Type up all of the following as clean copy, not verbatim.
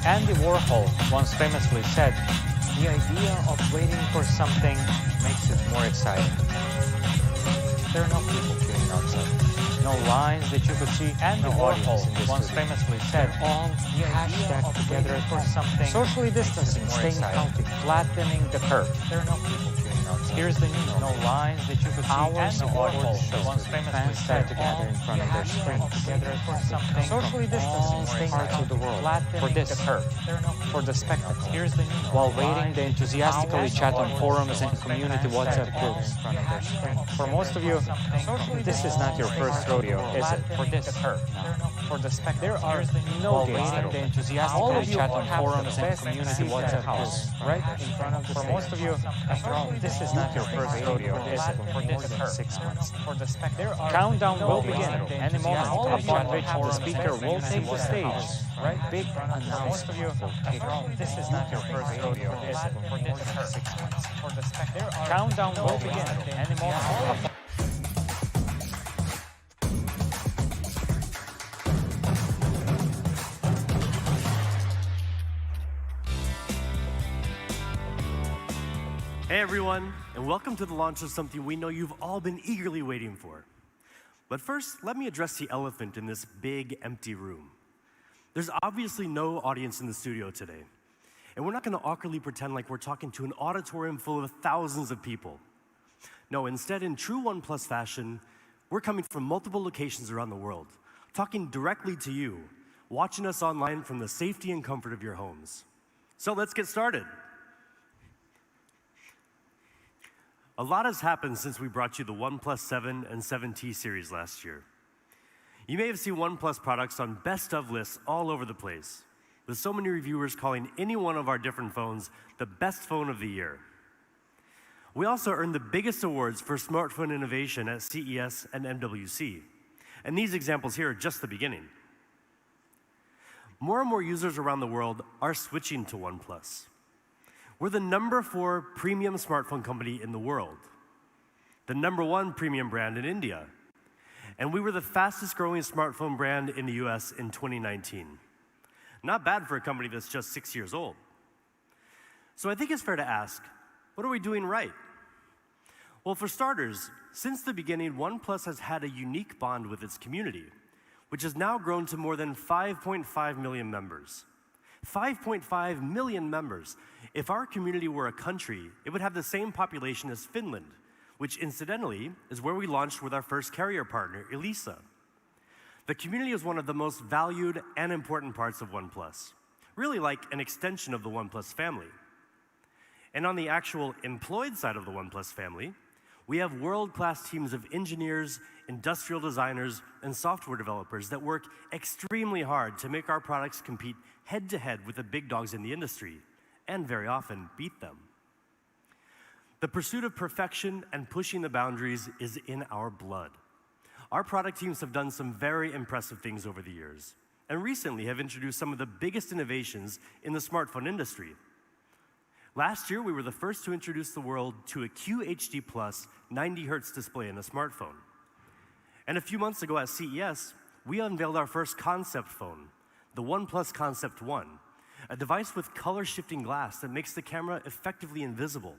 Andy Warhol once famously said, "The idea of waiting for something makes it more exciting." There are no people queuing outside, no lines that you could see, and no Warhol once famously said, "All hashtag together for something." Socially distancing, staying healthy, flattening the curve. There are no people queuing outside. Here's the new no lines that you could see, hours and no Warhol once famously said, together in front of their screens together for something. Socially distancing, staying parts of the world for this, the curve, for the spectacle. Here's the new while waiting, they enthusiastically chat on forums and community WhatsApp groups. For most of you, this is not your first rodeo, is it? For this, for the spectacle. There are no gates that open. All of you chat on forums and community WhatsApp groups, right in front of the stage. For most of you, after all, this is not your first rodeo, is it? For more than 6 months. For the spectacle. Countdown will begin. Any moment upon which the speaker will take the stage, right? Big announcement will kick off. This is not your first rodeo, is it? For more than 6 months. For the spectacle. Countdown will begin. Any moment. Hey everyone, and welcome to the launch of something we know you've all been eagerly waiting for. But first, let me address the elephant in this big, empty room. There's obviously no audience in the studio today, and we're not going to awkwardly pretend like we're talking to an auditorium full of thousands of people. No, instead, in true OnePlus fashion, we're coming from multiple locations around the world, talking directly to you, watching us online from the safety and comfort of your homes. So let's get started. A lot has happened since we brought you the OnePlus 7 and 7T series last year. You may have seen OnePlus products on best of lists all over the place, with so many reviewers calling any one of our different phones the best phone of the year. We also earned the biggest awards for smartphone innovation at CES and MWC, and these examples here are just the beginning. More and more users around the world are switching to OnePlus. We're the #4 premium smartphone company in the world, the #1 premium brand in India, and we were the fastest growing smartphone brand in the US in 2019. Not bad for a company that's just 6 years old. So I think it's fair to ask, what are we doing right? Well, for starters, since the beginning, OnePlus has had a unique bond with its community, which has now grown to more than 5.5 million members. 5.5 million members. If our community were a country, it would have the same population as Finland, which incidentally is where we launched with our first carrier partner, Elisa. The community is one of the most valued and important parts of OnePlus, really like an extension of the OnePlus family. And on the actual employed side of the OnePlus family, we have world-class teams of engineers, industrial designers, and software developers that work extremely hard to make our products compete head-to-head with the big dogs in the industry, and very often beat them. The pursuit of perfection and pushing the boundaries is in our blood. Our product teams have done some very impressive things over the years, and recently have introduced some of the biggest innovations in the smartphone industry. Last year, we were the first to introduce the world to a QHD+ 90 Hz display in a smartphone. And a few months ago at CES, we unveiled our first concept phone, the OnePlus Concept 1, a device with color-shifting glass that makes the camera effectively invisible.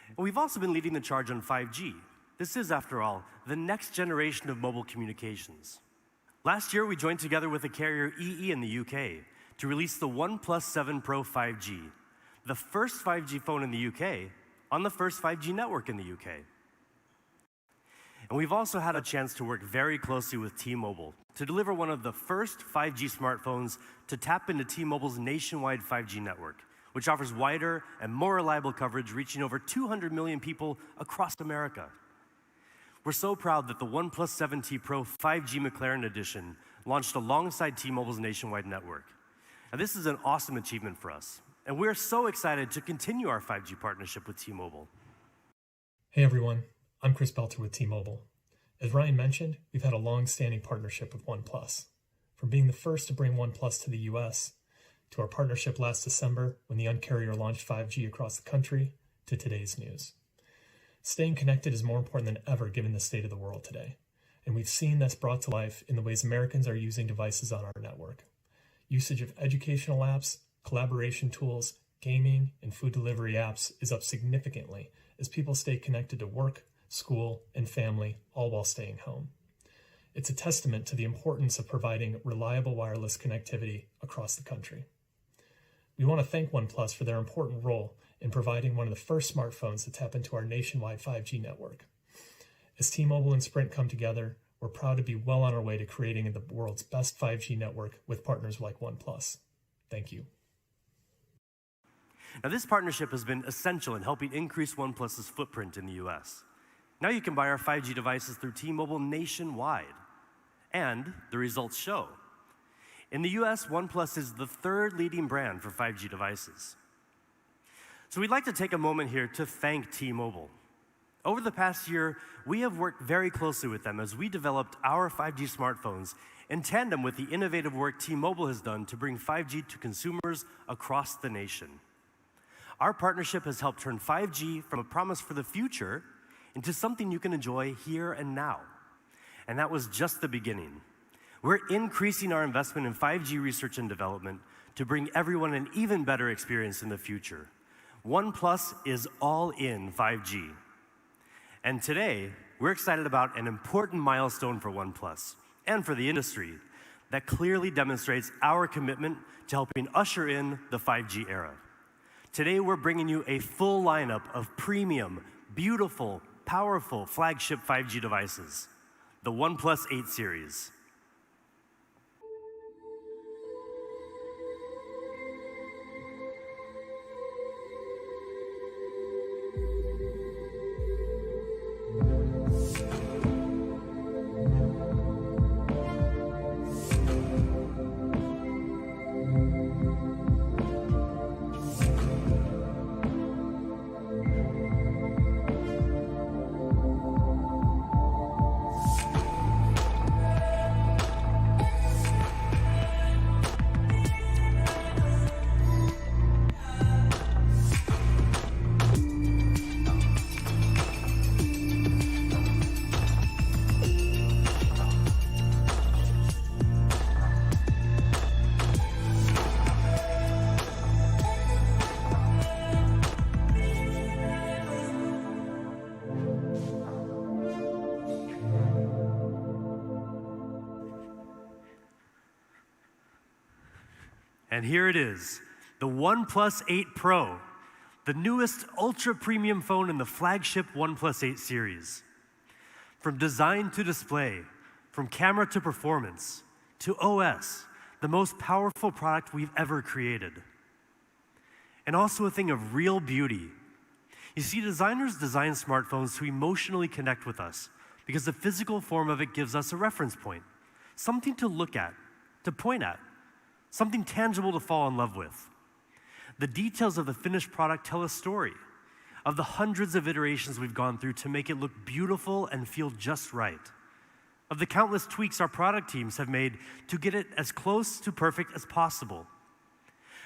And we've also been leading the charge on 5G. This is, after all, the next generation of mobile communications. Last year, we joined together with the carrier EE in the UK to release the OnePlus 7 Pro 5G, the first 5G phone in the UK on the first 5G network in the UK. And we've also had a chance to work very closely with T-Mobile to deliver one of the first 5G smartphones to tap into T-Mobile's nationwide 5G network, which offers wider and more reliable coverage reaching over 200 million people across America. We're so proud that the OnePlus 7T Pro 5G McLaren Edition launched alongside T-Mobile's nationwide network. Now, this is an awesome achievement for us, and we're so excited to continue our 5G partnership with T-Mobile. Hey everyone, I'm Chris Belter with T-Mobile. As Ryan mentioned, we've had a long-standing partnership with OnePlus. From being the first to bring OnePlus to the US, to our partnership last December when the Un-carrier launched 5G across the country, to today's news. Staying connected is more important than ever given the state of the world today, and we've seen this brought to life in the ways Americans are using devices on our network. Usage of educational apps, collaboration tools, gaming, and food delivery apps is up significantly as people stay connected to work, school, and family, all while staying home. It's a testament to the importance of providing reliable wireless connectivity across the country. We want to thank OnePlus for their important role in providing one of the first smartphones to tap into our nationwide 5G network. As T-Mobile and Sprint come together, we're proud to be well on our way to creating the world's best 5G network with partners like OnePlus. Thank you. Now, this partnership has been essential in helping increase OnePlus's footprint in the US. Now you can buy our 5G devices through T-Mobile nationwide. And the results show. In the US, OnePlus is the third leading brand for 5G devices. So we'd like to take a moment here to thank T-Mobile. Over the past year, we have worked very closely with them as we developed our 5G smartphones in tandem with the innovative work T-Mobile has done to bring 5G to consumers across the nation. Our partnership has helped turn 5G from a promise for the future into something you can enjoy here and now. And that was just the beginning. We're increasing our investment in 5G research and development to bring everyone an even better experience in the future. OnePlus is all in 5G. And today, we're excited about an important milestone for OnePlus and for the industry that clearly demonstrates our commitment to helping usher in the 5G era. Today, we're bringing you a full lineup of premium, beautiful, powerful flagship 5G devices, the OnePlus 8 series. And here it is, the OnePlus 8 Pro, the newest ultra-premium phone in the flagship OnePlus 8 series. From design to display, from camera to performance, to OS, the most powerful product we've ever created. And also a thing of real beauty. You see, designers design smartphones to emotionally connect with us because the physical form of it gives us a reference point, something to look at, to point at, something tangible to fall in love with. The details of the finished product tell a story of the hundreds of iterations we've gone through to make it look beautiful and feel just right, of the countless tweaks our product teams have made to get it as close to perfect as possible.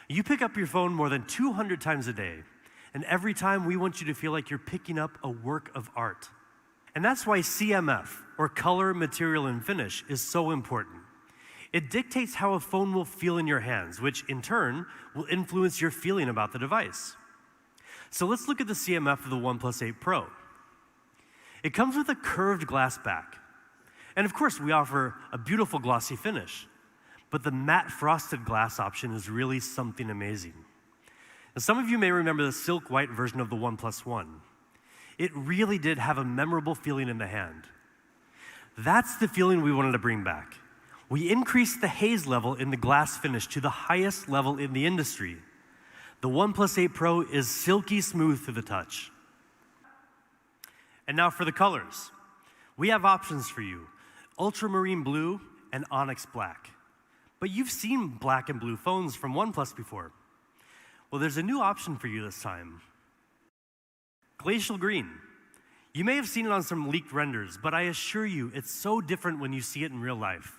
You pick up your phone more than 200 times a day, and every time we want you to feel like you're picking up a work of art. And that's why CMF, or color, material, and finish, is so important. It dictates how a phone will feel in your hands, which in turn will influence your feeling about the device. So let's look at the CMF of the OnePlus 8 Pro. It comes with a curved glass back. And of course, we offer a beautiful glossy finish. But the matte frosted glass option is really something amazing. Now, some of you may remember the silk white version of the OnePlus One. It really did have a memorable feeling in the hand. That's the feeling we wanted to bring back. We increased the haze level in the glass finish to the highest level in the industry. The OnePlus 8 Pro is silky smooth to the touch. And now for the colors. We have options for you, ultramarine blue and onyx black. But you've seen black and blue phones from OnePlus before. Well, there's a new option for you this time. Glacial Green. You may have seen it on some leaked renders, but I assure you, it's so different when you see it in real life.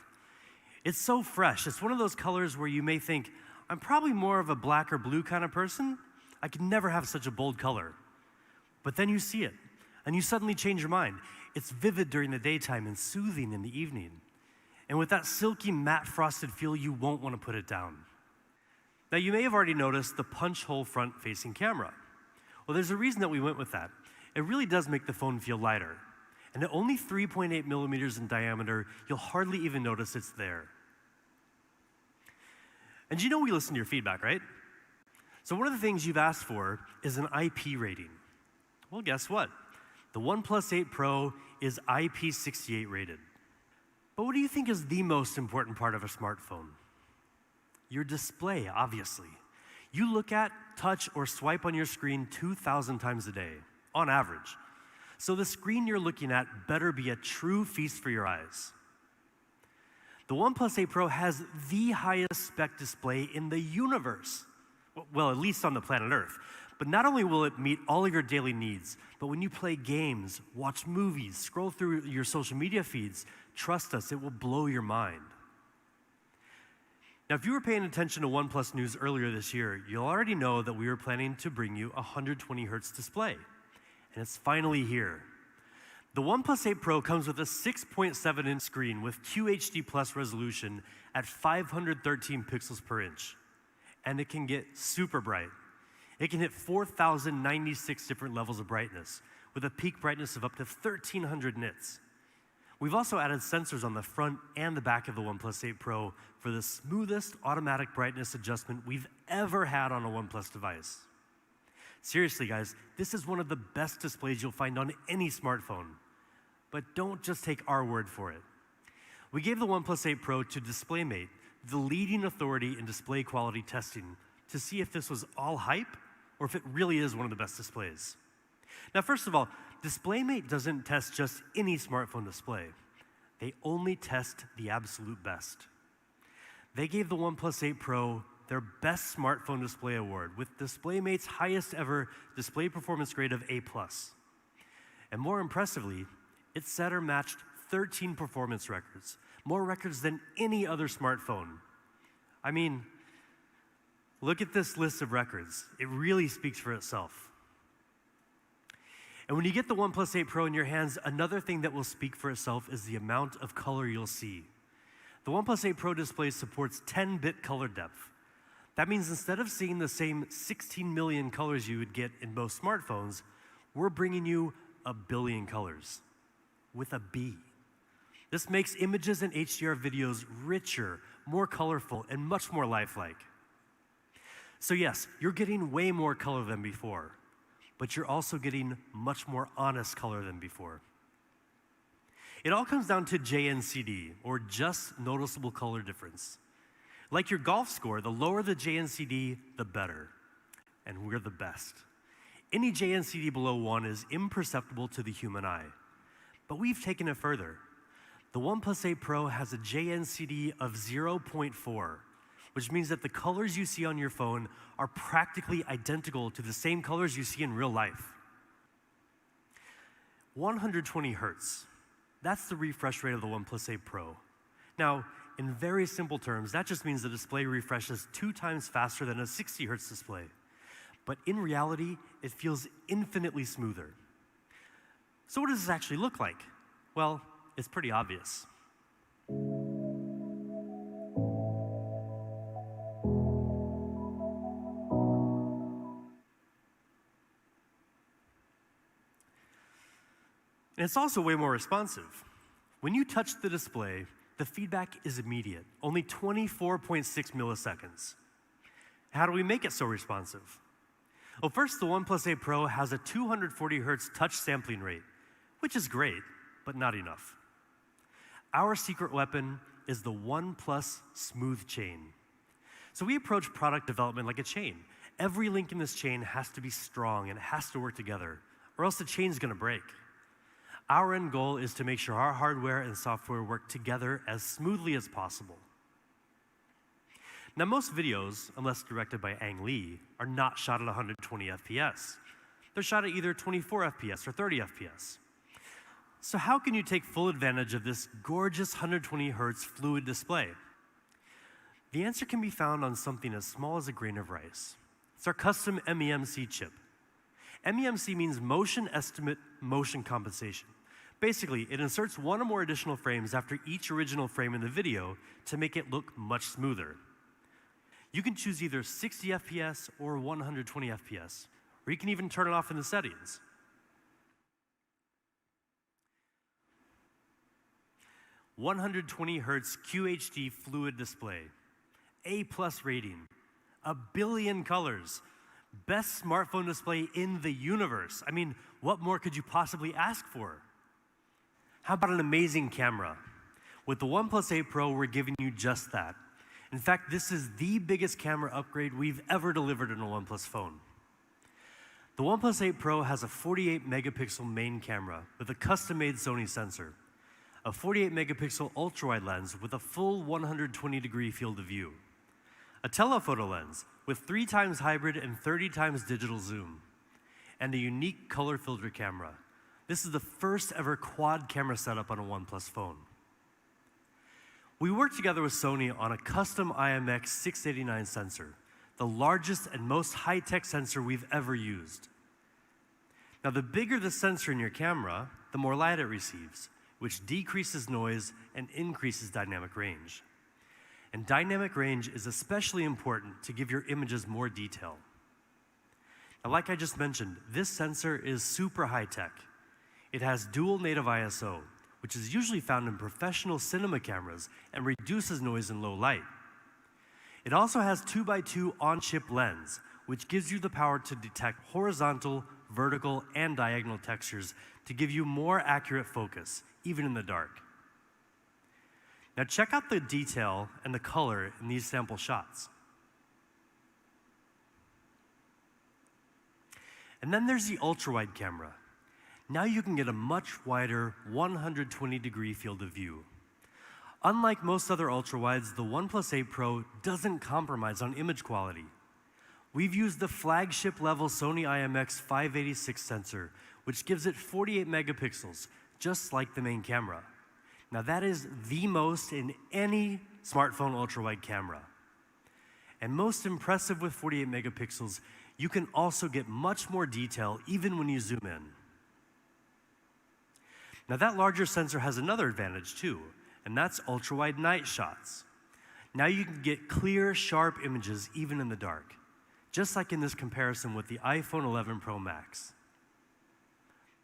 It's so fresh. It's one of those colors where you may think, I'm probably more of a black or blue kind of person. I could never have such a bold color. But then you see it, and you suddenly change your mind. It's vivid during the daytime and soothing in the evening. And with that silky matte frosted feel, you won't want to put it down. Now, you may have already noticed the punch hole front-facing camera. Well, there's a reason that we went with that. It really does make the phone feel lighter. And at only 3.8 millimeters in diameter, you'll hardly even notice it's there. And you know we listen to your feedback, right? So one of the things you've asked for is an IP rating. Well, guess what? The OnePlus 8 Pro is IP68 rated. But what do you think is the most important part of a smartphone? Your display, obviously. You look at, touch, or swipe on your screen 2,000 times a day, on average. So the screen you're looking at better be a true feast for your eyes. The OnePlus 8 Pro has the highest spec display in the universe. Well, at least on the planet Earth. But not only will it meet all of your daily needs, but when you play games, watch movies, scroll through your social media feeds, trust us, it will blow your mind. Now, if you were paying attention to OnePlus news earlier this year, you'll already know that we were planning to bring you a 120 Hz display. And it's finally here. The OnePlus 8 Pro comes with a 6.7-inch screen with QHD Plus resolution at 513 pixels per inch. And it can get super bright. It can hit 4,096 different levels of brightness, with a peak brightness of up to 1,300 nits. We've also added sensors on the front and the back of the OnePlus 8 Pro for the smoothest automatic brightness adjustment we've ever had on a OnePlus device. Seriously, guys, this is one of the best displays you'll find on any smartphone. But don't just take our word for it. We gave the OnePlus 8 Pro to DisplayMate, the leading authority in display quality testing, to see if this was all hype or if it really is one of the best displays. Now, first of all, DisplayMate doesn't test just any smartphone display. They only test the absolute best. They gave the OnePlus 8 Pro their Best Smartphone Display Award with DisplayMate's highest ever display performance grade of A+. And more impressively, it set or matched 13 performance records, more records than any other smartphone. I mean, look at this list of records. It really speaks for itself. And when you get the OnePlus 8 Pro in your hands, another thing that will speak for itself is the amount of color you'll see. The OnePlus 8 Pro display supports 10-bit color depth. That means instead of seeing the same 16 million colors you would get in most smartphones, we're bringing you 1 billion colors, with a B. This makes images and HDR videos richer, more colorful, and much more lifelike. So yes, you're getting way more color than before, but you're also getting much more honest color than before. It all comes down to JNCD, or just noticeable color difference. Like your golf score, the lower the JNCD, the better. And we're the best. Any JNCD below 1 is imperceptible to the human eye. But we've taken it further. The OnePlus 8 Pro has a JNCD of 0.4, which means that the colors you see on your phone are practically identical to the same colors you see in real life. 120 Hertz. That's the refresh rate of the OnePlus 8 Pro. Now, in very simple terms, that just means the display refreshes 2 times faster than a 60 Hertz display. But in reality, it feels infinitely smoother. So what does this actually look like? Well, it's pretty obvious. And it's also way more responsive. When you touch the display, the feedback is immediate, only 24.6 milliseconds. How do we make it so responsive? Well, first, the OnePlus 8 Pro has a 240 Hz touch sampling rate, which is great, but not enough. Our secret weapon is the OnePlus Smooth Chain. So we approach product development like a chain. Every link in this chain has to be strong and it has to work together, or else the chain's gonna break. Our end goal is to make sure our hardware and software work together as smoothly as possible. Now, most videos, unless directed by Ang Lee, are not shot at 120 FPS. They're shot at either 24 FPS or 30 FPS. So how can you take full advantage of this gorgeous 120 Hz fluid display? The answer can be found on something as small as a grain of rice. It's our custom MEMC chip. MEMC means Motion Estimate Motion Compensation. Basically, it inserts one or more additional frames after each original frame in the video to make it look much smoother. You can choose either 60 FPS or 120 FPS, or you can even turn it off in the settings. "120Hz QHD fluid display, A+ rating, 1,000,000,000 colors, best smartphone display in the universe." I mean, what more could you possibly ask for? How about an amazing camera? With the OnePlus 8 Pro, we're giving you just that. In fact, this is the biggest camera upgrade we've ever delivered in a OnePlus phone. The OnePlus 8 Pro has a 48 megapixel main camera with a custom-made Sony sensor, a 48 megapixel ultra-wide lens with a full 120-degree field of view, a telephoto lens with 3 times hybrid and 30 times digital zoom, and a unique color filter camera. This is the first ever quad camera setup on a OnePlus phone. We worked together with Sony on a custom IMX689 sensor, the largest and most high-tech sensor we've ever used. Now, the bigger the sensor in your camera, the more light it receives, which decreases noise and increases dynamic range. And dynamic range is especially important to give your images more detail. Now, like I just mentioned, this sensor is super high-tech. It has dual native ISO, which is usually found in professional cinema cameras and reduces noise in low light. It also has 2x2 on-chip lens, which gives you the power to detect horizontal, vertical, and diagonal textures to give you more accurate focus, even in the dark. Now check out the detail and the color in these sample shots. And then there's the ultra-wide camera. Now you can get a much wider 120-degree field of view. Unlike most other ultra-wides, the OnePlus 8 Pro doesn't compromise on image quality. We've used the flagship level Sony IMX586 sensor, which gives it 48 megapixels, just like the main camera. Now that is the most in any smartphone ultra-wide camera. And most impressive with 48 megapixels, you can also get much more detail even when you zoom in. Now that larger sensor has another advantage too, and that's ultra-wide night shots. Now you can get clear, sharp images even in the dark, just like in this comparison with the iPhone 11 Pro Max.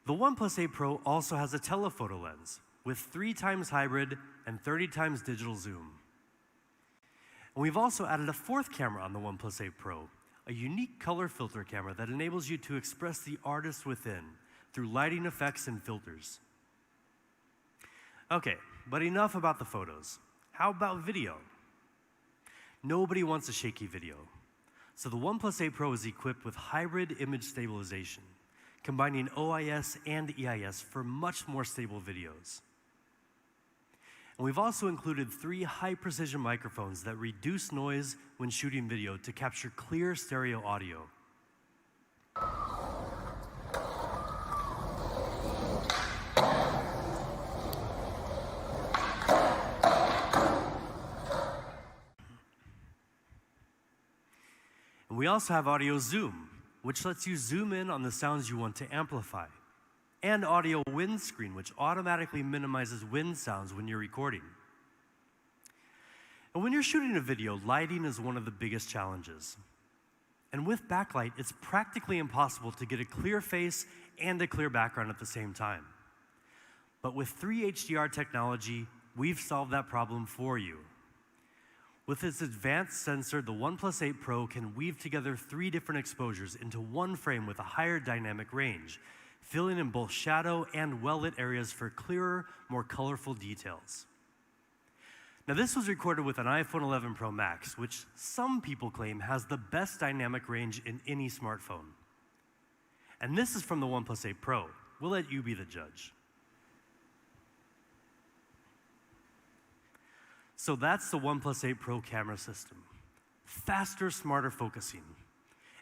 The OnePlus 8 Pro also has a telephoto lens with 3 times hybrid and 30 times digital zoom. And we've also added a 4th camera on the OnePlus 8 Pro, a unique color filter camera that enables you to express the artist within through lighting effects and filters. Okay, but enough about the photos. How about video? Nobody wants a shaky video. So the OnePlus 8 Pro is equipped with hybrid image stabilization, combining OIS and EIS for much more stable videos. And we've also included 3 high-precision microphones that reduce noise when shooting video to capture clear stereo audio. And we also have audio zoom, which lets you zoom in on the sounds you want to amplify, and audio windscreen, which automatically minimizes wind sounds when you're recording. And when you're shooting a video, lighting is one of the biggest challenges. And with backlight, it's practically impossible to get a clear face and a clear background at the same time. But with 3 HDR technology, we've solved that problem for you. With its advanced sensor, the OnePlus 8 Pro can weave together 3 different exposures into one frame with a higher dynamic range, filling in both shadow and well-lit areas for clearer, more colorful details. Now this was recorded with an iPhone 11 Pro Max, which some people claim has the best dynamic range in any smartphone. And this is from the OnePlus 8 Pro. We'll let you be the judge. So that's the OnePlus 8 Pro camera system. Faster, smarter focusing.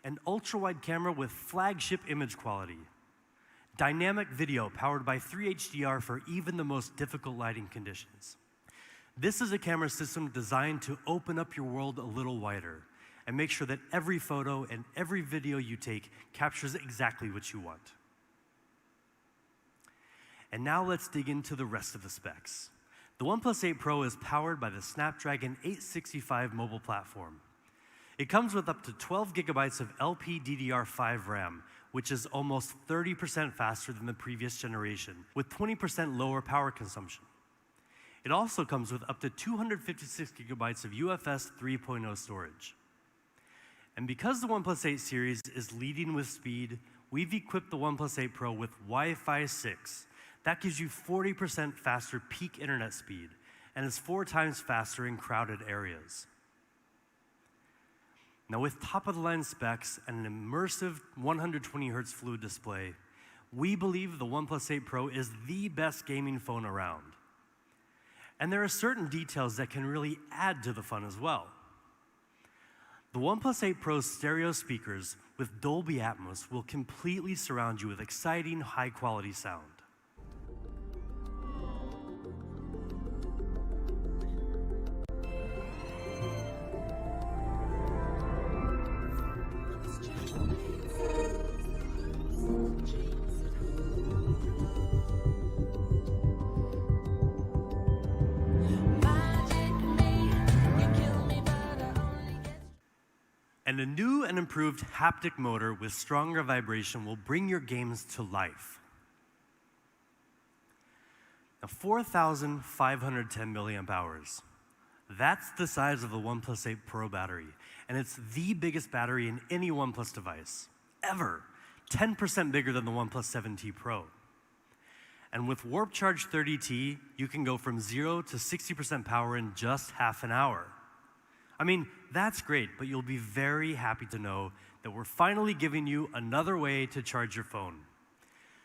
An ultra-wide camera with flagship image quality. Dynamic video powered by 3 HDR for even the most difficult lighting conditions. This is a camera system designed to open up your world a little wider and make sure that every photo and every video you take captures exactly what you want. And now let's dig into the rest of the specs. The OnePlus 8 Pro is powered by the Snapdragon 865 mobile platform. It comes with up to 12 gigabytes of LPDDR5 RAM, which is almost 30% faster than the previous generation, with 20% lower power consumption. It also comes with up to 256 gigabytes of UFS 3.0 storage. And because the OnePlus 8 series is leading with speed, we've equipped the OnePlus 8 Pro with Wi-Fi 6. That gives you 40% faster peak internet speed, and is 4 times faster in crowded areas. Now, with top-of-the-line specs and an immersive 120 Hz fluid display, we believe the OnePlus 8 Pro is the best gaming phone around. And there are certain details that can really add to the fun as well. The OnePlus 8 Pro's stereo speakers with Dolby Atmos will completely surround you with exciting, high-quality sound. And a new and improved haptic motor with stronger vibration will bring your games to life. Now, 4,510 milliamp hours. That's the size of the OnePlus 8 Pro battery, and it's the biggest battery in any OnePlus device, ever. 10% bigger than the OnePlus 7T Pro. And with Warp Charge 30T, you can go from 0 to 60% power in just half an hour. I mean, that's great, but you'll be very happy to know that we're finally giving you another way to charge your phone.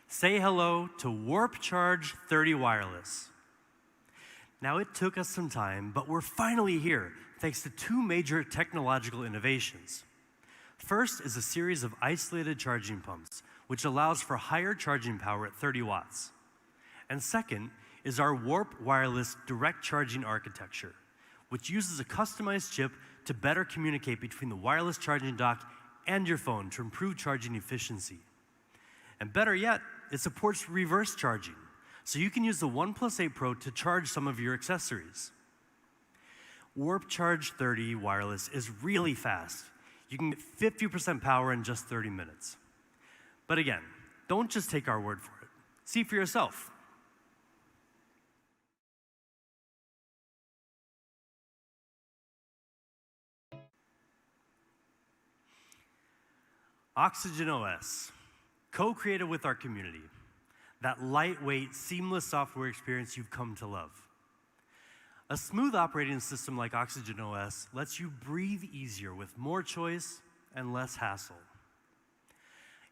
Say hello to Warp Charge 30 Wireless. Now, it took us some time, but we're finally here, thanks to 2 major technological innovations. First is a series of isolated charging pumps, which allows for higher charging power at 30 watts. And second is our Warp Wireless direct charging architecture, which uses a customized chip to better communicate between the wireless charging dock and your phone to improve charging efficiency. And better yet, it supports reverse charging, so you can use the OnePlus 8 Pro to charge some of your accessories. Warp Charge 30 Wireless is really fast. You can get 50% power in just 30 minutes. But again, don't just take our word for it. See for yourself. Oxygen OS, co-created with our community. That lightweight, seamless software experience you've come to love. A smooth operating system like Oxygen OS lets you breathe easier with more choice and less hassle.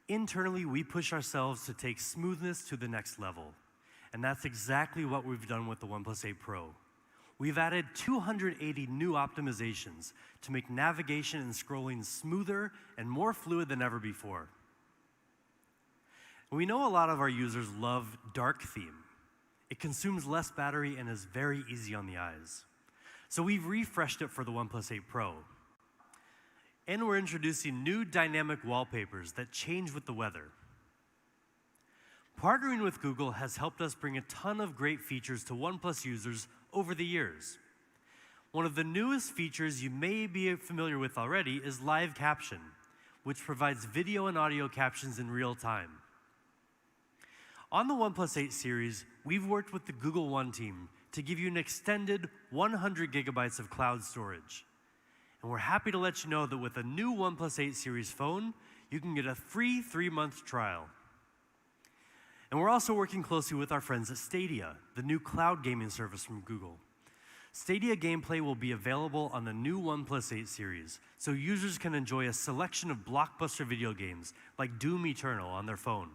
Internally, we push ourselves to take smoothness to the next level, and that's exactly what we've done with the OnePlus 8 Pro. We've added 280 new optimizations to make navigation and scrolling smoother and more fluid than ever before. We know a lot of our users love dark theme. It consumes less battery and is very easy on the eyes. So we've refreshed it for the OnePlus 8 Pro. And we're introducing new dynamic wallpapers that change with the weather. Partnering with Google has helped us bring a ton of great features to OnePlus users over the years. One of the newest features you may be familiar with already is Live Caption, which provides video and audio captions in real time. On the OnePlus 8 series, we've worked with the Google One team to give you an extended 100 gigabytes of cloud storage. And we're happy to let you know that with a new OnePlus 8 series phone, you can get a free 3-month trial. And we're also working closely with our friends at Stadia, the new cloud gaming service from Google. Stadia gameplay will be available on the new OnePlus 8 series, so users can enjoy a selection of blockbuster video games like Doom Eternal on their phone.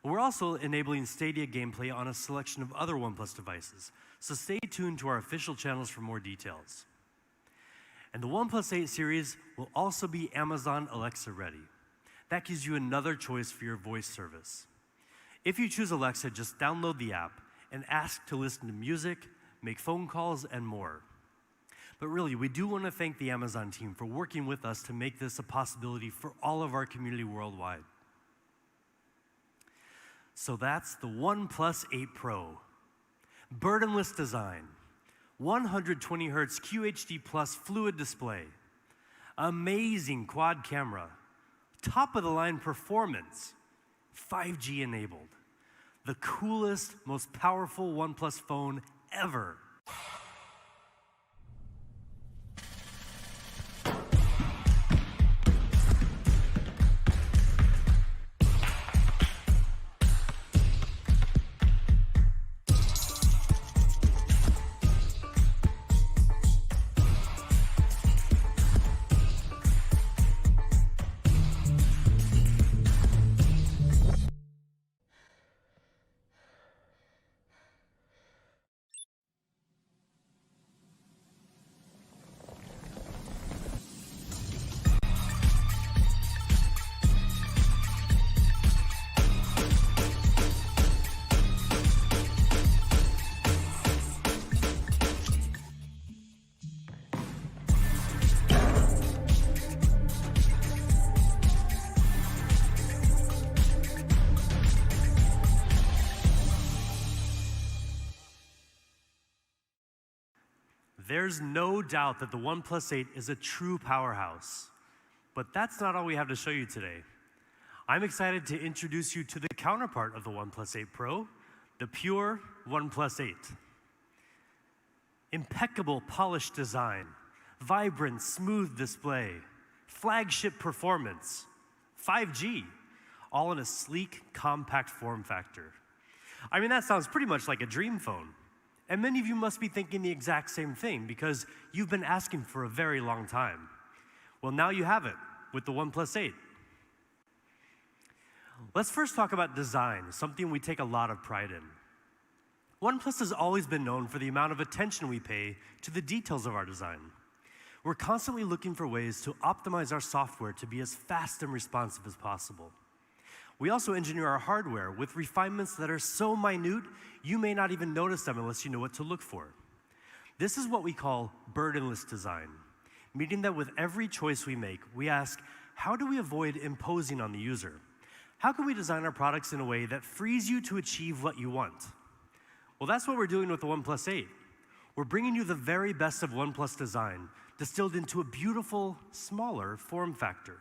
And we're also enabling Stadia gameplay on a selection of other OnePlus devices, so stay tuned to our official channels for more details. And the OnePlus 8 series will also be Amazon Alexa ready. That gives you another choice for your voice service. If you choose Alexa, just download the app and ask to listen to music, make phone calls, and more. But really, we do want to thank the Amazon team for working with us to make this a possibility for all of our community worldwide. So that's the OnePlus 8 Pro. Burdenless design, 120 Hz QHD Plus fluid display, amazing quad camera, top-of-the-line performance, 5G enabled, the coolest, most powerful OnePlus phone ever. There's no doubt that the OnePlus 8 is a true powerhouse. But that's not all we have to show you today. I'm excited to introduce you to the counterpart of the OnePlus 8 Pro, the pure OnePlus 8. Impeccable polished design, vibrant, smooth display, flagship performance, 5G, all in a sleek, compact form factor. I mean, that sounds pretty much like a dream phone. And many of you must be thinking the exact same thing because you've been asking for a very long time. Well, now you have it with the OnePlus 8. Let's first talk about design, something we take a lot of pride in. OnePlus has always been known for the amount of attention we pay to the details of our design. We're constantly looking for ways to optimize our software to be as fast and responsive as possible. We also engineer our hardware with refinements that are so minute, you may not even notice them unless you know what to look for. This is what we call burdenless design, meaning that with every choice we make, we ask, how do we avoid imposing on the user? How can we design our products in a way that frees you to achieve what you want? Well, that's what we're doing with the OnePlus 8. We're bringing you the very best of OnePlus design, distilled into a beautiful, smaller form factor.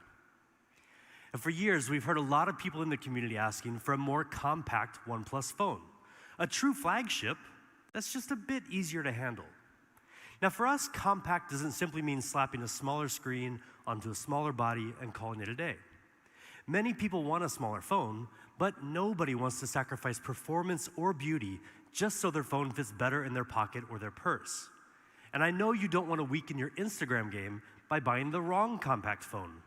And for years, we've heard a lot of people in the community asking for a more compact OnePlus phone, a true flagship that's just a bit easier to handle. Now, for us, compact doesn't simply mean slapping a smaller screen onto a smaller body and calling it a day. Many people want a smaller phone, but nobody wants to sacrifice performance or beauty just so their phone fits better in their pocket or their purse. And I know you don't want to weaken your Instagram game by buying the wrong compact phone.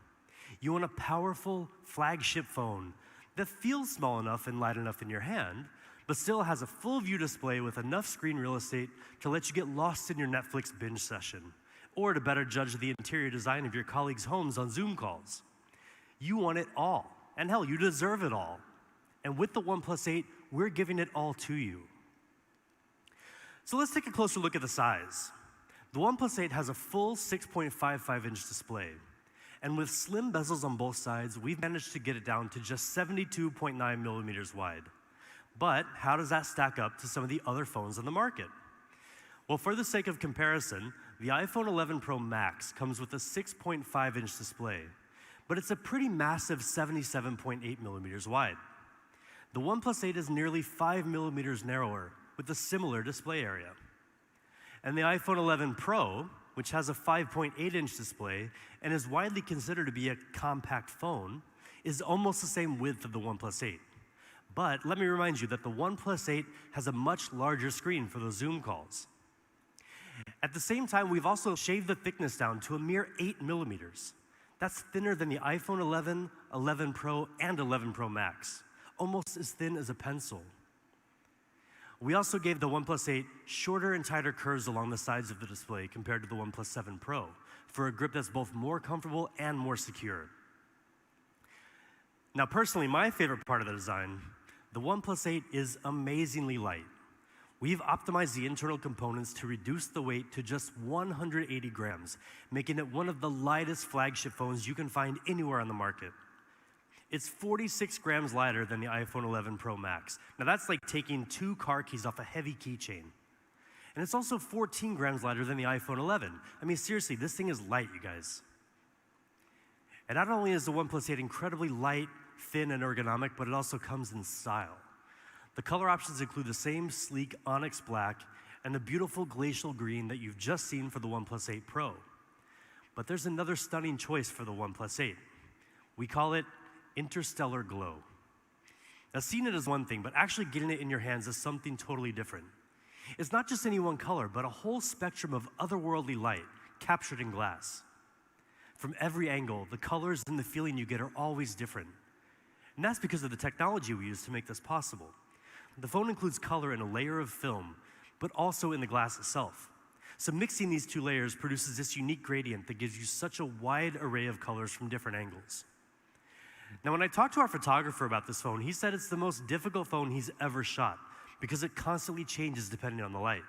You want a powerful flagship phone that feels small enough and light enough in your hand, but still has a full view display with enough screen real estate to let you get lost in your Netflix binge session, or to better judge the interior design of your colleagues' homes on Zoom calls. You want it all, and hell, you deserve it all. And with the OnePlus 8, we're giving it all to you. So let's take a closer look at the size. The OnePlus 8 has a full 6.55-inch display. And with slim bezels on both sides, we've managed to get it down to just 72.9 millimeters wide. But how does that stack up to some of the other phones on the market? Well, for the sake of comparison, the iPhone 11 Pro Max comes with a 6.5-inch display, but it's a pretty massive 77.8 millimeters wide. The OnePlus 8 is nearly 5 millimeters narrower with a similar display area. And the iPhone 11 Pro, which has a 5.8-inch display and is widely considered to be a compact phone, is almost the same width of the OnePlus 8. But let me remind you that the OnePlus 8 has a much larger screen for those Zoom calls. At the same time, we've also shaved the thickness down to a mere 8 millimeters. That's thinner than the iPhone 11, 11 Pro, and 11 Pro Max, almost as thin as a pencil. We also gave the OnePlus 8 shorter and tighter curves along the sides of the display compared to the OnePlus 7 Pro for a grip that's both more comfortable and more secure. Now, personally, my favorite part of the design, the OnePlus 8 is amazingly light. We've optimized the internal components to reduce the weight to just 180 grams, making it one of the lightest flagship phones you can find anywhere on the market. It's 46 grams lighter than the iPhone 11 Pro Max. Now that's like taking 2 car keys off a heavy keychain. And it's also 14 grams lighter than the iPhone 11. I mean, seriously, this thing is light, you guys. And not only is the OnePlus 8 incredibly light, thin, and ergonomic, but it also comes in style. The color options include the same sleek onyx black and the beautiful glacial green that you've just seen for the OnePlus 8 Pro. But there's another stunning choice for the OnePlus 8. We call it Interstellar Glow. Now, seeing it is one thing, but actually getting it in your hands is something totally different. It's not just any one color, but a whole spectrum of otherworldly light captured in glass. From every angle, the colors and the feeling you get are always different. And that's because of the technology we use to make this possible. The phone includes color in a layer of film, but also in the glass itself. So mixing these 2 layers produces this unique gradient that gives you such a wide array of colors from different angles. Now, when I talked to our photographer about this phone, he said it's the most difficult phone he's ever shot because it constantly changes depending on the light.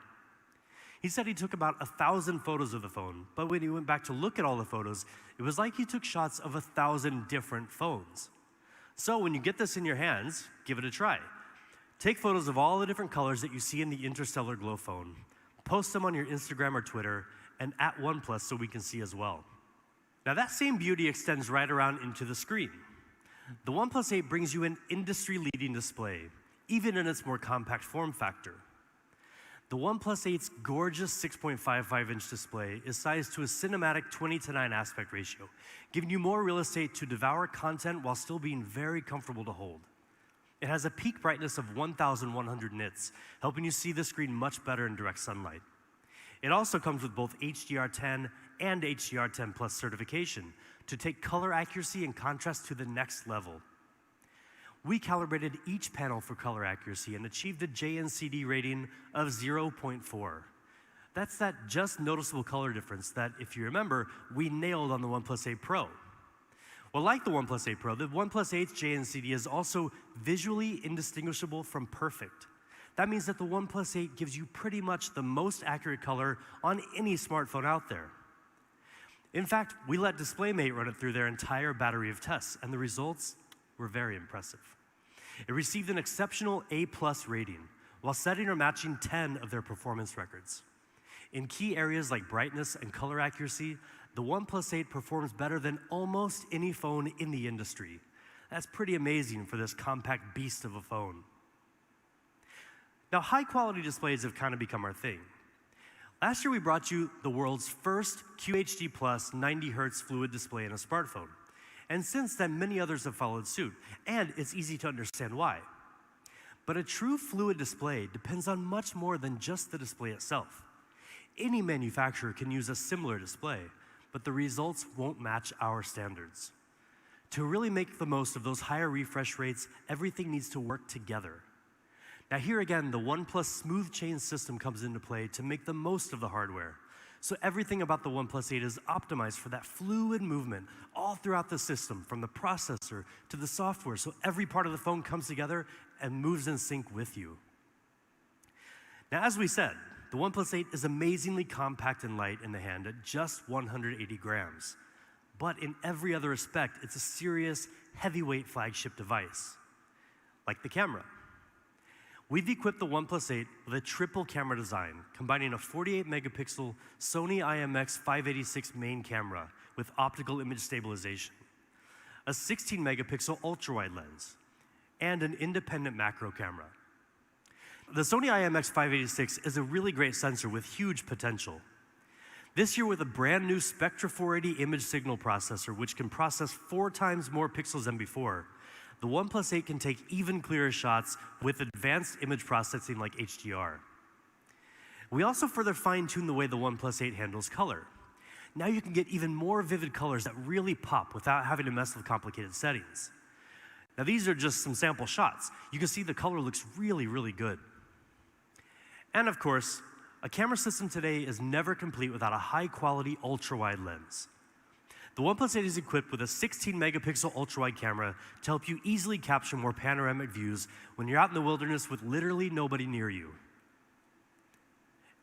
He said he took about 1,000 photos of the phone, but when he went back to look at all the photos, it was like he took shots of 1,000 different phones. So when you get this in your hands, give it a try. Take photos of all the different colors that you see in the Interstellar Glow phone, post them on your Instagram or Twitter, and at OnePlus so we can see as well. Now that same beauty extends right around into the screen. The OnePlus 8 brings you an industry-leading display, even in its more compact form factor. The OnePlus 8's gorgeous 6.55-inch display is sized to a cinematic 20:9 aspect ratio, giving you more real estate to devour content while still being very comfortable to hold. It has a peak brightness of 1,100 nits, helping you see the screen much better in direct sunlight. It also comes with both HDR10 and HDR10 Plus certification to take color accuracy and contrast to the next level. We calibrated each panel for color accuracy and achieved a JNCD rating of 0.4. That's that just noticeable color difference that, if you remember, we nailed on the OnePlus 8 Pro. Well, like the OnePlus 8 Pro, the OnePlus 8's JNCD is also visually indistinguishable from perfect. That means that the OnePlus 8 gives you pretty much the most accurate color on any smartphone out there. In fact, we let DisplayMate run it through their entire battery of tests, and the results were very impressive. It received an exceptional A+ rating, while setting or matching 10 of their performance records. In key areas like brightness and color accuracy, the OnePlus 8 performs better than almost any phone in the industry. That's pretty amazing for this compact beast of a phone. Now, high-quality displays have kind of become our thing. Last year, we brought you the world's first QHD+ 90Hz fluid display in a smartphone. And since then, many others have followed suit, and it's easy to understand why. But a true fluid display depends on much more than just the display itself. Any manufacturer can use a similar display, but the results won't match our standards. To really make the most of those higher refresh rates, everything needs to work together. Now here again, the OnePlus Smooth Chain system comes into play to make the most of the hardware. So everything about the OnePlus 8 is optimized for that fluid movement all throughout the system, from the processor to the software, so every part of the phone comes together and moves in sync with you. Now, as we said, the OnePlus 8 is amazingly compact and light in the hand at just 180 grams. But in every other respect, it's a serious, heavyweight flagship device, like the camera. We've equipped the OnePlus 8 with a triple camera design, combining a 48-megapixel Sony IMX586 main camera with optical image stabilization, a 16-megapixel ultra-wide lens, and an independent macro camera. The Sony IMX586 is a really great sensor with huge potential. This year, with a brand new Spectra 480 image signal processor, which can process 4 times more pixels than before, the OnePlus 8 can take even clearer shots with advanced image processing like HDR. We also further fine-tuned the way the OnePlus 8 handles color. Now you can get even more vivid colors that really pop without having to mess with complicated settings. Now these are just some sample shots. You can see the color looks really, really good. And of course, a camera system today is never complete without a high-quality ultra-wide lens. The OnePlus 8 is equipped with a 16-megapixel ultra-wide camera to help you easily capture more panoramic views when you're out in the wilderness with literally nobody near you.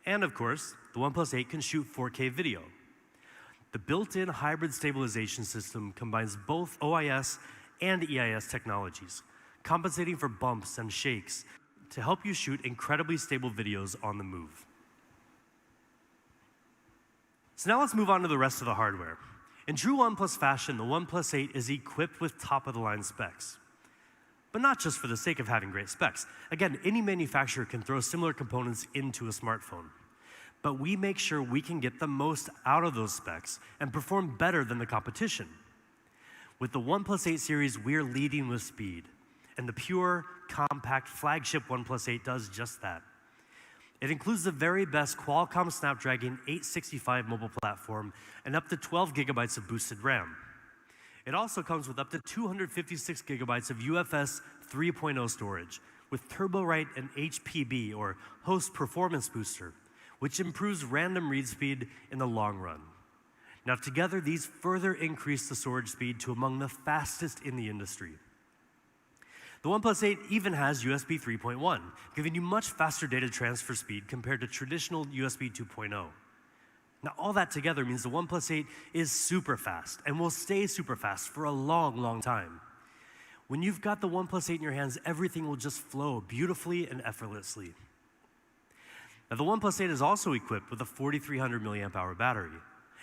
And of course, the OnePlus 8 can shoot 4K video. The built-in hybrid stabilization system combines both OIS and EIS technologies, compensating for bumps and shakes to help you shoot incredibly stable videos on the move. So now let's move on to the rest of the hardware. In true OnePlus fashion, the OnePlus 8 is equipped with top-of-the-line specs. But not just for the sake of having great specs. Again, any manufacturer can throw similar components into a smartphone. But we make sure we can get the most out of those specs and perform better than the competition. With the OnePlus 8 series, we're leading with speed. And the pure, compact flagship OnePlus 8 does just that. It includes the very best Qualcomm Snapdragon 865 mobile platform and up to 12 gigabytes of boosted RAM. It also comes with up to 256 gigabytes of UFS 3.0 storage with TurboWrite and HPB, or Host Performance Booster, which improves random read speed in the long run. Now together, these further increase the storage speed to among the fastest in the industry. The OnePlus 8 even has USB 3.1, giving you much faster data transfer speed compared to traditional USB 2.0. Now, all that together means the OnePlus 8 is super fast and will stay super fast for a long, long time. When you've got the OnePlus 8 in your hands, everything will just flow beautifully and effortlessly. Now, the OnePlus 8 is also equipped with a 4,300 milliamp hour battery,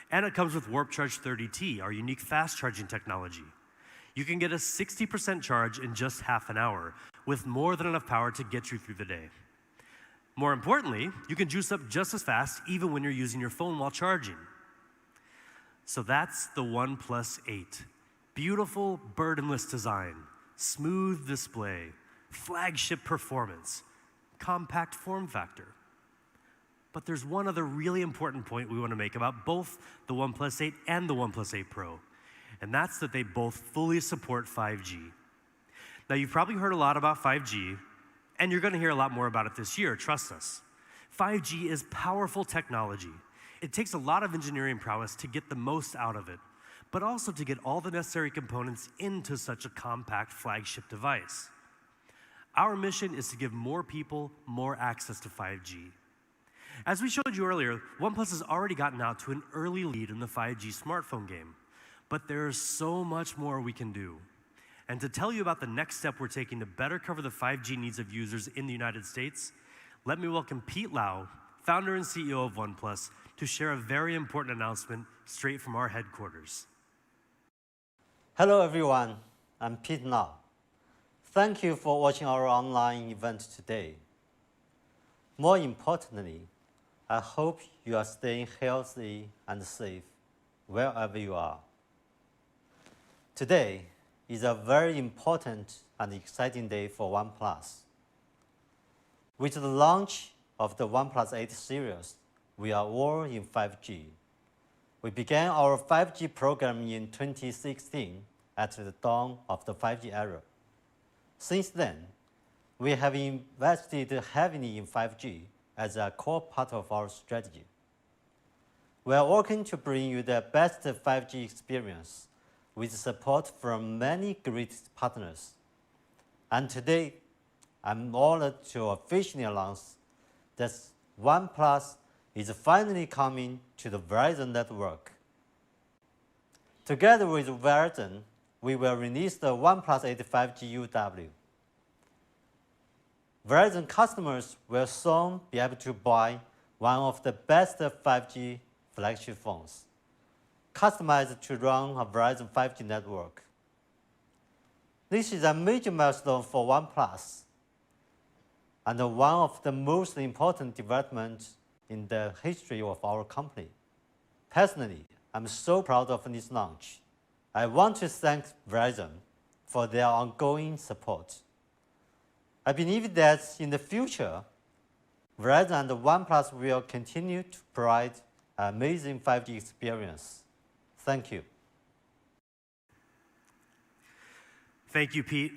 and it comes with Warp Charge 30T, our unique fast charging technology. You can get a 60% charge in just half an hour, with more than enough power to get you through the day. More importantly, you can juice up just as fast even when you're using your phone while charging. So that's the OnePlus 8. Beautiful, burdenless design, smooth display, flagship performance, compact form factor. But there's one other really important point we want to make about both the OnePlus 8 and the OnePlus 8 Pro. And that's that they both fully support 5G. Now, you've probably heard a lot about 5G, and you're going to hear a lot more about it this year, trust us. 5G is powerful technology. It takes a lot of engineering prowess to get the most out of it, but also to get all the necessary components into such a compact flagship device. Our mission is to give more people more access to 5G. As we showed you earlier, OnePlus has already gotten out to an early lead in the 5G smartphone game. But there's so much more we can do. And to tell you about the next step we're taking to better cover the 5G needs of users in the United States, let me welcome Pete Lau, founder and CEO of OnePlus, to share a very important announcement straight from our headquarters. Hello everyone, I'm Pete Lau. Thank you for watching our online event today. More importantly, I hope you are staying healthy and safe wherever you are. Today is a very important and exciting day for OnePlus. With the launch of the OnePlus 8 series, we are all in 5G. We began our 5G program in 2016 at the dawn of the 5G era. Since then, we have invested heavily in 5G as a core part of our strategy. We are working to bring you the best 5G experience with support from many great partners. And today, I'm honored to officially announce that OnePlus is finally coming to the Verizon network. Together with Verizon, we will release the OnePlus 8 5G UW. Verizon customers will soon be able to buy one of the best 5G flagship phones, customized to run a Verizon 5G network. This is a major milestone for OnePlus and one of the most important developments in the history of our company. Personally, I'm so proud of this launch. I want to thank Verizon for their ongoing support. I believe that in the future, Verizon and OnePlus will continue to provide an amazing 5G experience. Thank you. Thank you, Pete.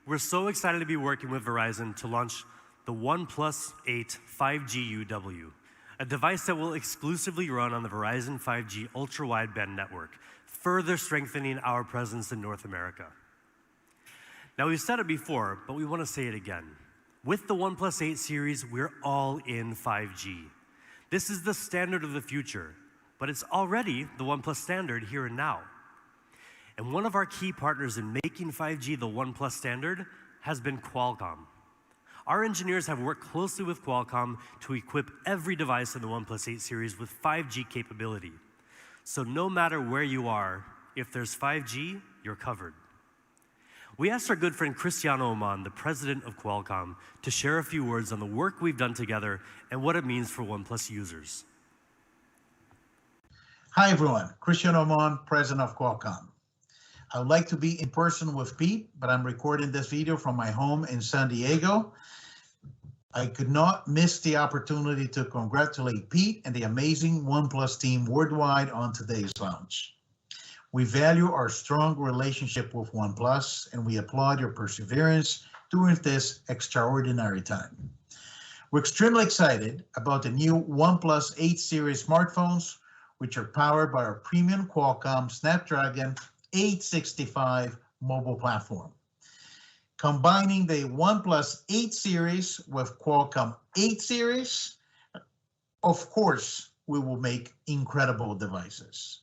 We're so excited to be working with Verizon to launch the OnePlus 8 5G UW, a device that will exclusively run on the Verizon 5G ultra-wideband network, further strengthening our presence in North America. Now, we've said it before, but we want to say it again. With the OnePlus 8 series, we're all in 5G. This is the standard of the future, but it's already the OnePlus standard here and now. And one of our key partners in making 5G the OnePlus standard has been Qualcomm. Our engineers have worked closely with Qualcomm to equip every device in the OnePlus 8 series with 5G capability. So no matter where you are, if there's 5G, you're covered. We asked our good friend Cristiano Oman, the president of Qualcomm, to share a few words on the work we've done together and what it means for OnePlus users. Hi everyone, Cristiano Oman, president of Qualcomm. I would like to be in person with Pete, but I'm recording this video from my home in San Diego. I could not miss the opportunity to congratulate Pete and the amazing OnePlus team worldwide on today's launch. We value our strong relationship with OnePlus, and we applaud your perseverance during this extraordinary time. We're extremely excited about the new OnePlus 8 series smartphones, which are powered by our premium Qualcomm Snapdragon 865 mobile platform. Combining the OnePlus 8 series with Qualcomm 8 series, of course, we will make incredible devices.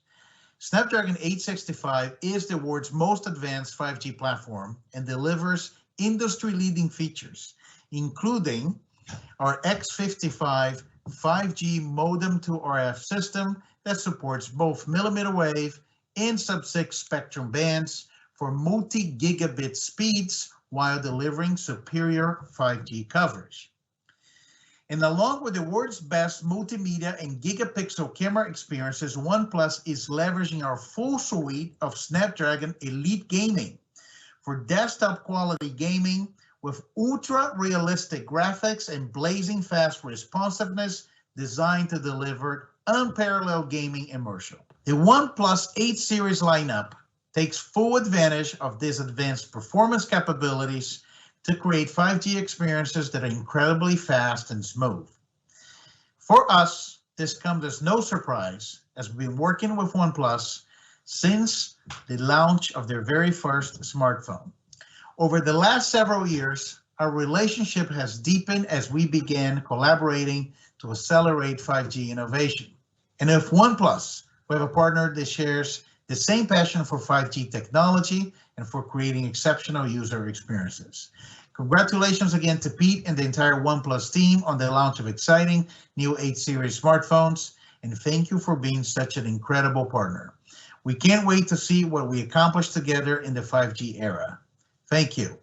Snapdragon 865 is the world's most advanced 5G platform and delivers industry-leading features, including our X55 5G modem to RF system that supports both millimeter wave and sub-6 spectrum bands for multi-gigabit speeds while delivering superior 5G coverage. And along with the world's best multimedia and gigapixel camera experiences, OnePlus is leveraging our full suite of Snapdragon Elite Gaming for desktop quality gaming with ultra-realistic graphics and blazing fast responsiveness designed to deliver unparalleled gaming immersion. The OnePlus 8 series lineup takes full advantage of these advanced performance capabilities to create 5G experiences that are incredibly fast and smooth. For us, this comes as no surprise, as we've been working with OnePlus since the launch of their very first smartphone. Over the last several years, our relationship has deepened as we began collaborating to accelerate 5G innovation. And with OnePlus, we have a partner that shares the same passion for 5G technology and for creating exceptional user experiences. Congratulations again to Pete and the entire OnePlus team on the launch of exciting new 8 series smartphones, and thank you for being such an incredible partner. We can't wait to see what we accomplish together in the 5G era. Thank you.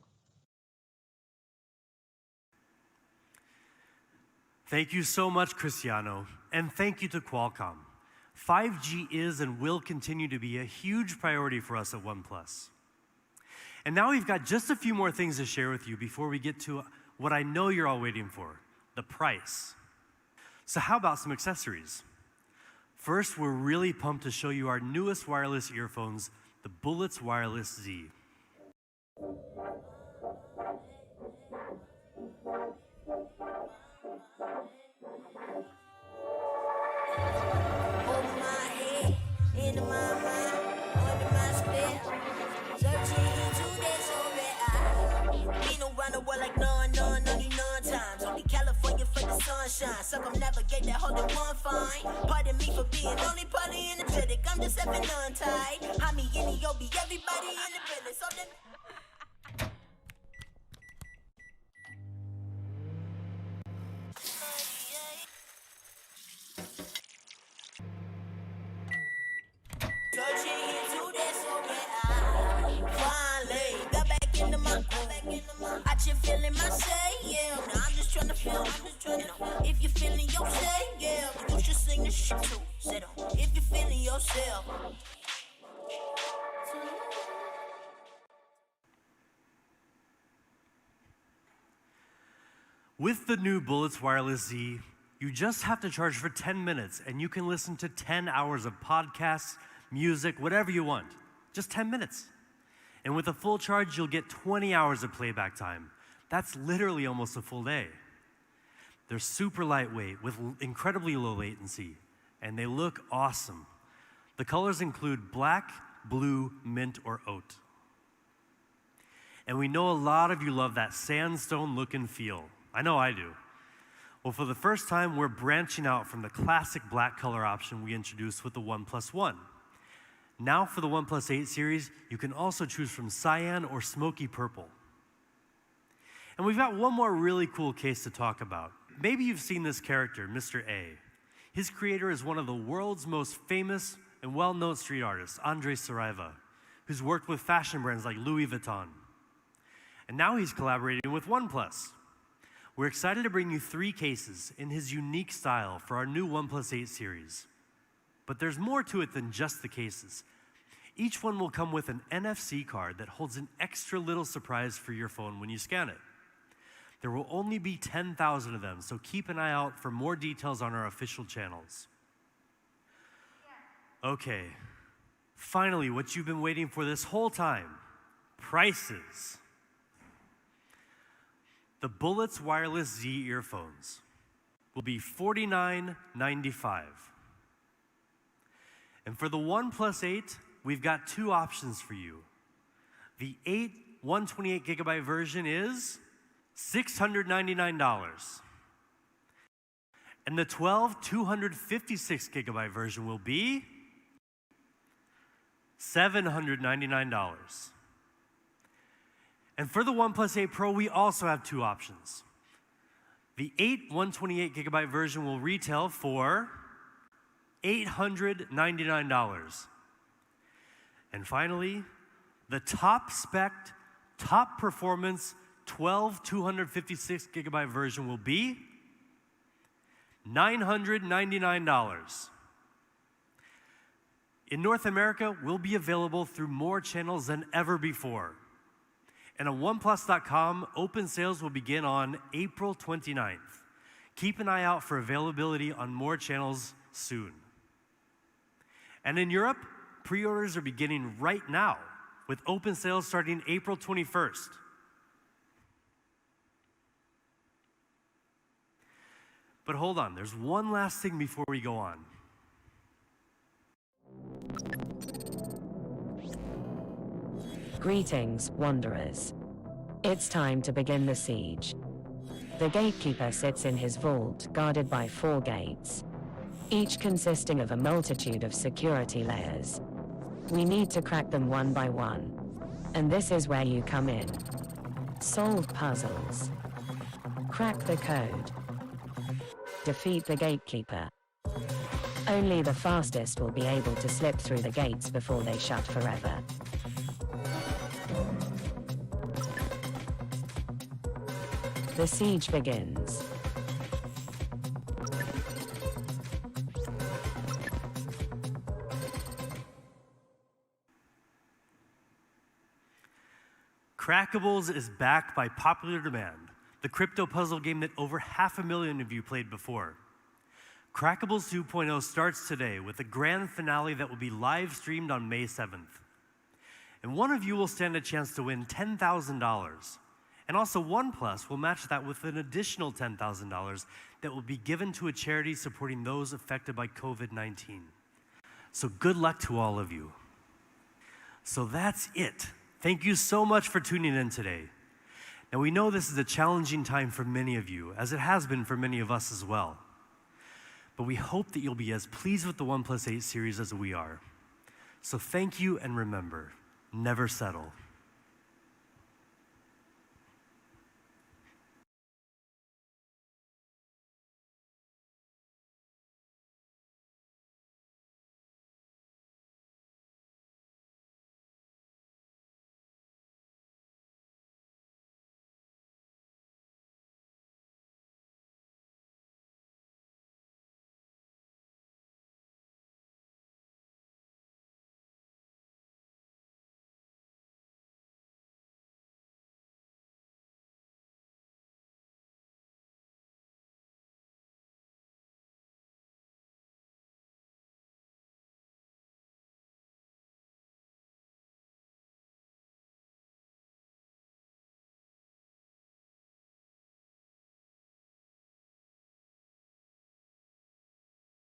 Thank you so much, Cristiano, and thank you to Qualcomm. 5G is and will continue to be a huge priority for us at OnePlus. And now we've got just a few more things to share with you before we get to what I know you're all waiting for, the price. So how about some accessories? First, we're really pumped to show you our newest wireless earphones, the Bullets Wireless Z. Circumnavigate that whole one fine. Pardon me for being only partly energetic. I'm just having untied. I'm me in the OB, everybody in the business. So then I just feeling my say, yeah. Now I'm just trying to feel, if you're feeling yourself, yeah, you should sing this shit too. Sit on, if you're feeling yourself. With the new Bullets Wireless Z, you just have to charge for 10 minutes and you can listen to 10 hours of podcasts, music, whatever you want. Just 10 minutes. And with a full charge, you'll get 20 hours of playback time. That's literally almost a full day. They're super lightweight with incredibly low latency, and they look awesome. The colors include black, blue, mint, or oat. And we know a lot of you love that sandstone look and feel. I know I do. Well, for the first time, we're branching out from the classic black color option we introduced with the OnePlus One. Now for the OnePlus 8 series, you can also choose from cyan or smoky purple. And we've got one more really cool case to talk about. Maybe you've seen this character, Mr. A. His creator is one of the world's most famous and well-known street artists, Andrei Saraiva, who's worked with fashion brands like Louis Vuitton. And now he's collaborating with OnePlus. We're excited to bring you 3 cases in his unique style for our new OnePlus 8 series. But there's more to it than just the cases. Each one will come with an NFC card that holds an extra little surprise for your phone when you scan it. There will only be 10,000 of them, so keep an eye out for more details on our official channels. Okay, finally, what you've been waiting for this whole time, prices. The Bullets Wireless Z earphones will be $49.95. And for the OnePlus 8, we've got 2 options for you. The 8 128GB version is $699. And the 12 256GB version will be $799. And for the OnePlus 8 Pro, we also have 2 options. The 8 128GB version will retail for $899. And finally, the top spec, top performance 12 256GB version will be $999. In North America, we'll be available through more channels than ever before. And on OnePlus.com, open sales will begin on April 29th. Keep an eye out for availability on more channels soon. And in Europe, pre-orders are beginning right now, with open sales starting April 21st. But hold on, there's one last thing before we go on. Greetings, wanderers. It's time to begin the siege. The gatekeeper sits in his vault, guarded by 4 gates, each consisting of a multitude of security layers. We need to crack them one by one, and this is where you come in. Solve puzzles. Crack the code. Defeat the gatekeeper. Only the fastest will be able to slip through the gates before they shut forever. The siege begins. Crackables is back by popular demand, the crypto puzzle game that over 500,000 of you played before. Crackables 2.0 starts today with a grand finale that will be live streamed on May 7th. And one of you will stand a chance to win $10,000. And also OnePlus will match that with an additional $10,000 that will be given to a charity supporting those affected by COVID-19. So good luck to all of you. So that's it. Thank you so much for tuning in today. Now we know this is a challenging time for many of you, as it has been for many of us as well. But we hope that you'll be as pleased with the OnePlus 8 series as we are. So thank you, and remember, never settle.